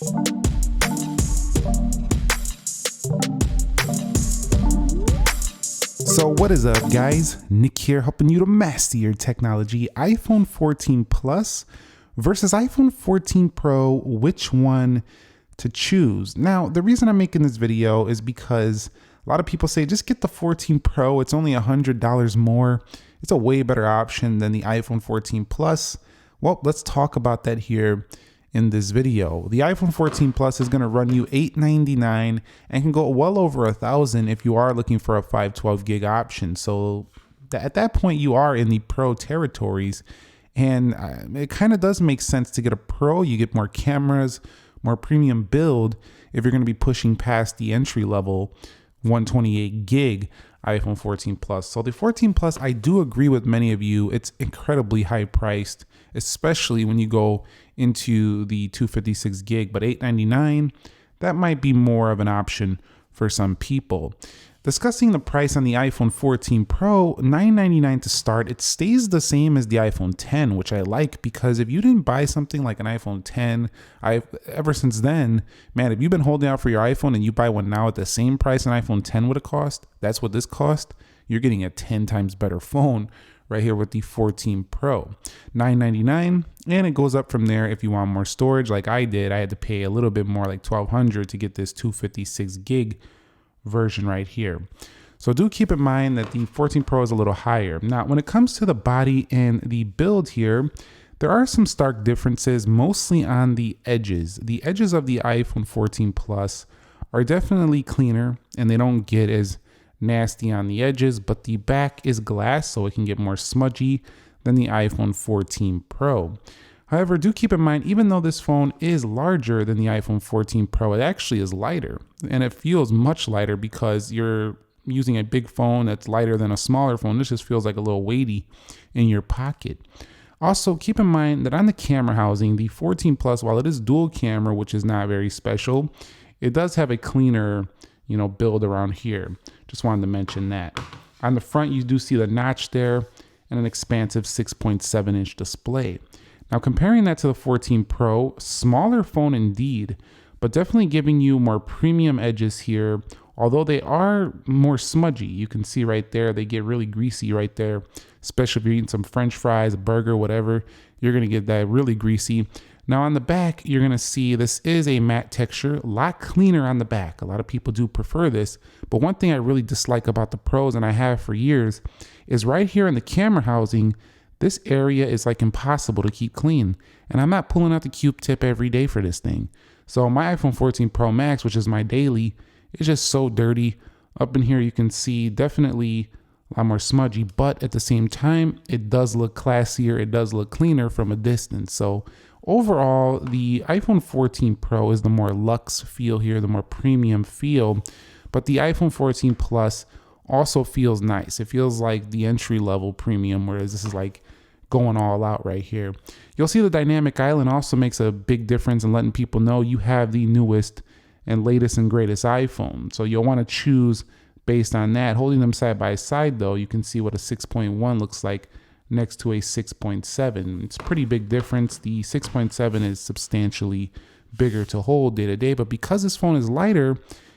So what is up, guys? Nick here, helping you to master your technology. iPhone 14 Plus versus iPhone 14 Pro, which one to choose? Now, the reason I'm making this video is because a lot of people say, just get the 14 Pro. It's only $100 more. It's a way better option than the iPhone 14 Plus. Well, let's talk about that here in this video. The iPhone 14 Plus is going to run you $899 and can go well over $1,000 if you are looking for a 512 gig option. So at that point, you are in the Pro territories, and it kind of does make sense to get a Pro. You get more cameras, more premium build if you're going to be pushing past the entry level 128 gig iPhone 14 Plus. So the 14 Plus, I do agree with many of you, it's incredibly high priced, especially when you go into the 256 gig, but $899, that might be more of an option for some people. Discussing the price on the iPhone 14 Pro, $999 to start. It stays the same as the iPhone 10, which I like, because if you didn't buy something like an iPhone 10, ever since then, man, if you've been holding out for your iPhone and you buy one now at the same price an iPhone 10 would have cost, that's what this cost, you're getting a 10 times better phone right here with the 14 Pro. $999, and it goes up from there if you want more storage like I did. I had to pay a little bit more, like $1,200, to get this 256 gig version right here. So do keep in mind that the 14 Pro is a little higher. Now, when it comes to the body and the build here, there are some stark differences, mostly on the edges. The edges of the iPhone 14 Plus are definitely cleaner, and they don't get as nasty on the edges, but the back is glass, so it can get more smudgy than the iPhone 14 Pro. However, do keep in mind, even though this phone is larger than the iPhone 14 Pro, it actually is lighter, and it feels much lighter because you're using a big phone that's lighter than a smaller phone. This just feels like a little weighty in your pocket. Also, keep in mind that on the camera housing, the 14 Plus, while it is dual camera, which is not very special, it does have a cleaner, build around here. Just wanted to mention that. On the front, you do see the notch there and an expansive 6.7-inch display. Now, comparing that to the 14 Pro, smaller phone indeed, but definitely giving you more premium edges here, although they are more smudgy. You can see right there, they get really greasy right there, especially if you're eating some French fries, a burger, whatever, you're gonna get that really greasy. Now on the back, you're gonna see this is a matte texture, a lot cleaner on the back. A lot of people do prefer this, but one thing I really dislike about the Pros, and I have for years, is right here in the camera housing, this area is like impossible to keep clean. And I'm not pulling out the Q-tip every day for this thing. So my iPhone 14 Pro Max, which is my daily, is just so dirty. Up in here, you can see definitely a lot more smudgy, but at the same time, it does look classier. It does look cleaner from a distance. So overall, the iPhone 14 Pro is the more luxe feel here, the more premium feel, but the iPhone 14 Plus also feels nice. It feels like the entry level premium, whereas this is like going all out right here. You'll see the dynamic island also makes a big difference in letting people know you have the newest and latest and greatest iPhone. So you'll want to choose based on that. Holding them side by side though, you can see what a 6.1 looks like next to a 6.7. It's a pretty big difference. The 6.7 is substantially bigger to hold day to day, but because this phone is lighter,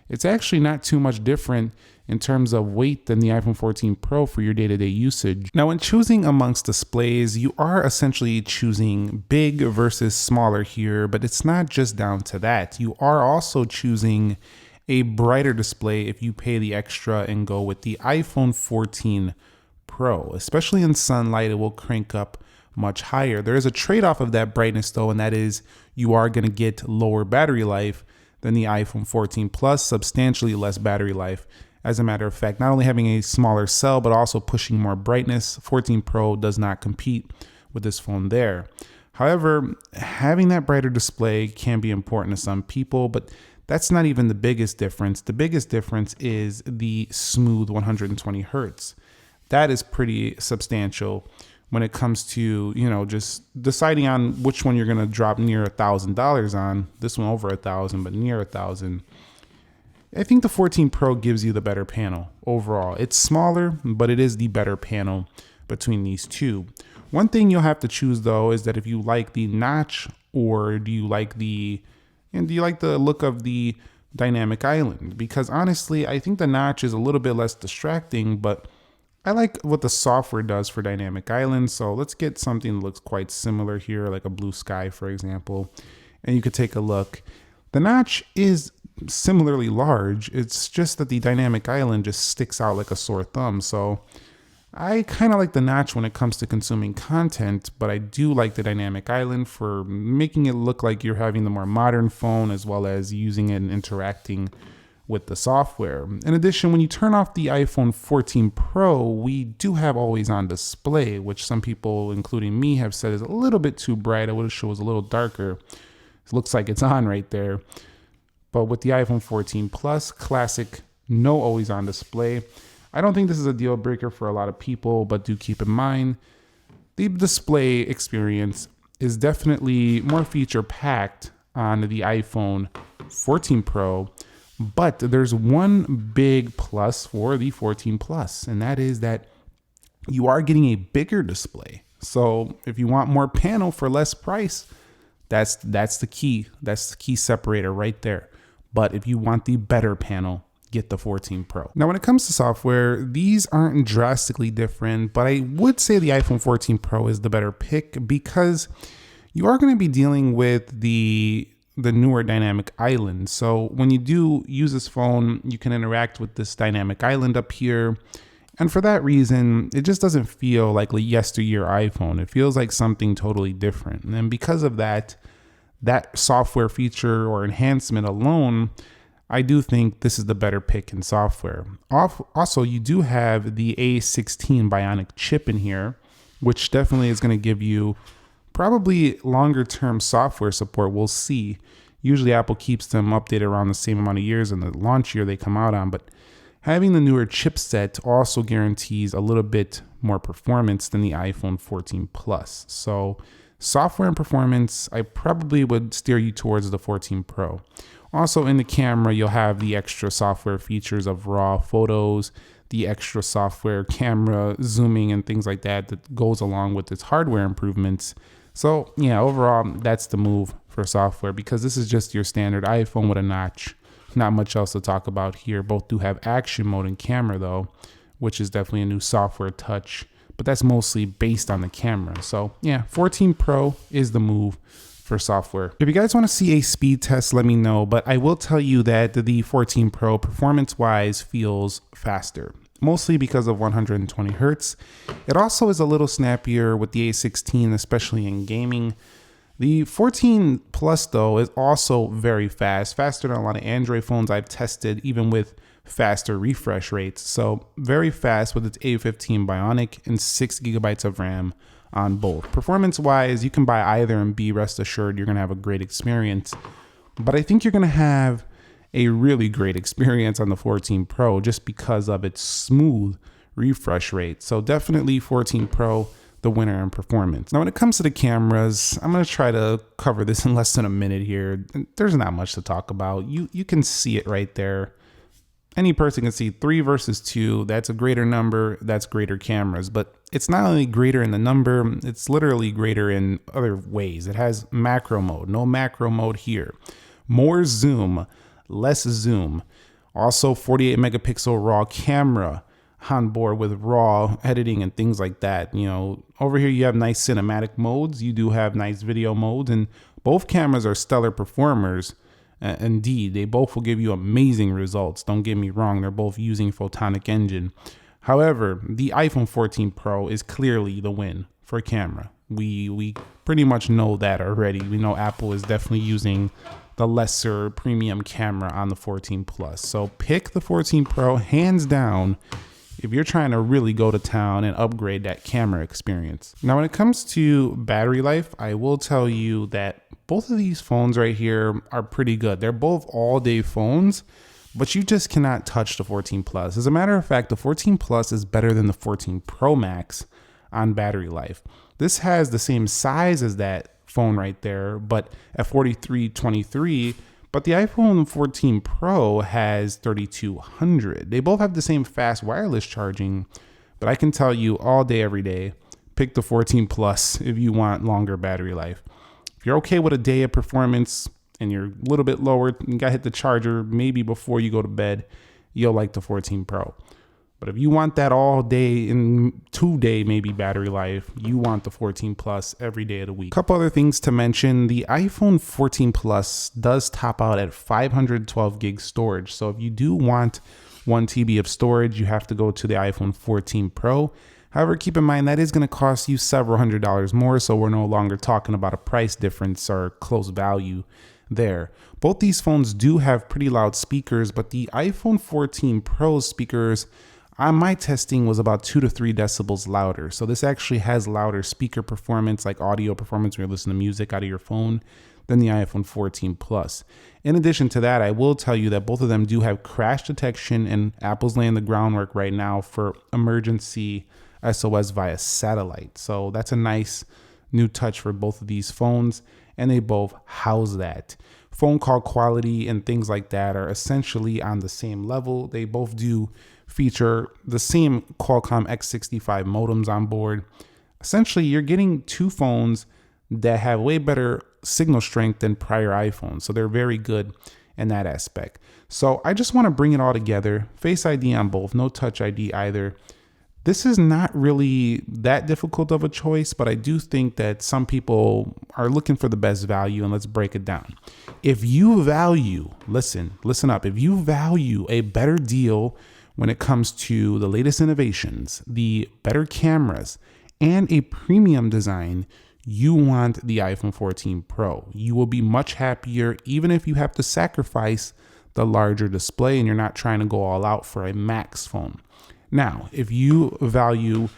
it's actually not too much different in terms of weight than the iPhone 14 Pro for your day-to-day usage. Now, when choosing amongst displays, you are essentially choosing big versus smaller here, but it's not just down to that. You are also choosing a brighter display if you pay the extra and go with the iPhone 14 Pro. Especially in sunlight, it will crank up much higher. There is a trade-off of that brightness though, and that is you are going to get lower battery life than the iPhone 14 Plus, substantially less battery life. As a matter of fact, not only having a smaller cell, but also pushing more brightness. 14 Pro does not compete with this phone there. However, having that brighter display can be important to some people, but that's not even the biggest difference. The biggest difference is the smooth 120 hertz. That is pretty substantial when it comes to, just deciding on which one you're going to drop near $1,000 on. This one over $1,000, but near $1,000. I think the 14 Pro gives you the better panel overall. It's smaller, but it is the better panel between these two. One thing you'll have to choose though is that if you like the notch or do you like the And do you like the look of the dynamic island? Because honestly, I think the notch is a little bit less distracting, but I like what the software does for dynamic island. So let's get something that looks quite similar here, like a blue sky, for example. And you could take a look. The notch is similarly large. It's just that the dynamic island just sticks out like a sore thumb. So I kind of like the notch when it comes to consuming content, but I do like the dynamic island for making it look like you're having the more modern phone, as well as using it and interacting with the software. In addition, when you turn off the iPhone 14 Pro, we do have always on display, which some people, including me, have said is a little bit too bright. I wish it was a little darker. It looks like it's on right there. But with the iPhone 14 Plus, classic, no always on display. I don't think this is a deal breaker for a lot of people, but do keep in mind the display experience is definitely more feature packed on the iPhone 14 Pro. But there's one big plus for the 14 Plus, and that is that you are getting a bigger display. So if you want more panel for less price, that's the key. That's the key separator right there. But if you want the better panel, get the 14 Pro. Now, when it comes to software, these aren't drastically different, but I would say the iPhone 14 Pro is the better pick because you are going to be dealing with the newer dynamic island. So when you do use this phone, you can interact with this dynamic island up here. And for that reason, it just doesn't feel like a yesteryear iPhone. It feels like something totally different. And because of that software feature or enhancement alone, I do think this is the better pick in software. Also, you do have the A16 Bionic chip in here, which definitely is going to give you probably longer term software support. We'll see. Usually Apple keeps them updated around the same amount of years in the launch year they come out on, but having the newer chipset also guarantees a little bit more performance than the iPhone 14 Plus. So software and performance, I probably would steer you towards the 14 Pro. Also in the camera, you'll have the extra software features of RAW photos, the extra software camera zooming and things like that goes along with its hardware improvements. So yeah, overall, that's the move for software because this is just your standard iPhone with a notch. Not much else to talk about here. Both do have action mode and camera though, which is definitely a new software touch, but that's mostly based on the camera. So yeah, 14 Pro is the move for software. If you guys want to see a speed test, let me know, but I will tell you that the 14 Pro performance-wise feels faster, mostly because of 120 Hertz. It also is a little snappier with the A16, especially in gaming. The 14 Plus though is also very fast, faster than a lot of Android phones I've tested, even with faster refresh rates. So very fast with its A15 Bionic and 6 gigabytes of RAM on both. Performance wise, you can buy either and be rest assured you're gonna have a great experience. But I think you're gonna have a really great experience on the 14 Pro just because of its smooth refresh rate. So definitely 14 Pro, the winner in performance. Now, when it comes to the cameras, I'm gonna try to cover this in less than a minute here. There's not much to talk about. You can see it right there. Any person can see 3 versus 2. That's a greater number. That's greater cameras. But it's not only greater in the number, it's literally greater in other ways. It has macro mode, no macro mode here. More zoom, less zoom. Also 48 megapixel RAW camera on board with RAW editing and things like that. You know, over here you have nice cinematic modes. You do have nice video modes, and both cameras are stellar performers. Indeed, they both will give you amazing results. Don't get me wrong, they're both using Photonic Engine. However, the iPhone 14 Pro is clearly the win for camera. We pretty much know that already. We know Apple is definitely using the lesser premium camera on the 14 Plus. So pick the 14 Pro hands down if you're trying to really go to town and upgrade that camera experience. Now, when it comes to battery life, I will tell you that both of these phones right here are pretty good. They're both all-day phones, but you just cannot touch the 14 Plus. As a matter of fact, the 14 Plus is better than the 14 Pro Max on battery life. This has the same size as that phone right there, but at 4323, but the iPhone 14 Pro has 3200. They both have the same fast wireless charging, but I can tell you all day, every day, pick the 14 Plus if you want longer battery life. If you're okay with a day of performance and you're a little bit lower, you got to hit the charger maybe before you go to bed, you'll like the 14 Pro. But if you want that all day and 2-day maybe battery life, you want the 14 Plus every day of the week. Couple other things to mention. The iPhone 14 Plus does top out at 512 gig storage. So if you do want 1 TB of storage, you have to go to the iPhone 14 Pro. However, keep in mind that is going to cost you several $100s more. So we're no longer talking about a price difference or close value there. Both these phones do have pretty loud speakers, but the iPhone 14 Pro speakers on my testing was about 2 to 3 decibels louder. So this actually has louder speaker performance, like audio performance when you're listening to music out of your phone, than the iPhone 14 Plus. In addition to that, I will tell you that both of them do have crash detection, and Apple's laying the groundwork right now for emergency SOS via satellite. So that's a nice new touch for both of these phones, and they both house that. Phone call quality and things like that are essentially on the same level. They both do feature the same Qualcomm X65 modems on board. Essentially, you're getting two phones that have way better signal strength than prior iPhones. So they're very good in that aspect. So I just want to bring it all together. Face ID on both, no Touch ID either. This is not really that difficult of a choice, but I do think that some people are looking for the best value, and let's break it down. If you value, listen up, if you value a better deal when it comes to the latest innovations, the better cameras, and a premium design, you want the iPhone 14 Pro. You will be much happier even if you have to sacrifice the larger display and you're not trying to go all out for a Max phone. Now, if you value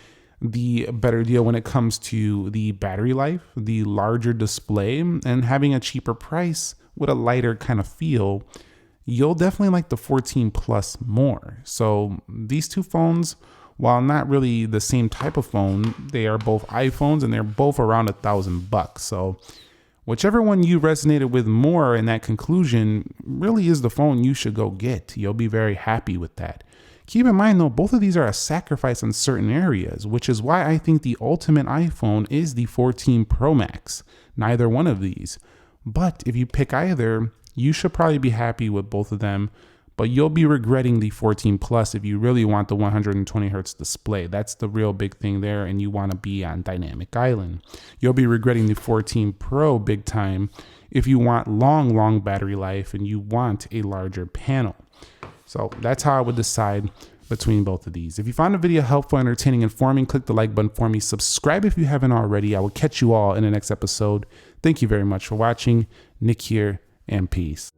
the better deal when it comes to the battery life, the larger display, and having a cheaper price with a lighter kind of feel, you'll definitely like the 14 Plus more. So these two phones, while not really the same type of phone, they are both iPhones and they're both around $1,000. So whichever one you resonated with more in that conclusion really is the phone you should go get. You'll be very happy with that. Keep in mind though, both of these are a sacrifice in certain areas, which is why I think the ultimate iPhone is the 14 Pro Max, neither one of these. But if you pick either, you should probably be happy with both of them, but you'll be regretting the 14 Plus if you really want the 120 hertz display. That's the real big thing there, and you want to be on Dynamic Island. You'll be regretting the 14 Pro big time if you want long battery life and you want a larger panel. So that's how I would decide between both of these. If you found the video helpful, entertaining, informing, click the like button for me. Subscribe if you haven't already. I will catch you all in the next episode. Thank you very much for watching. Nick here, and peace.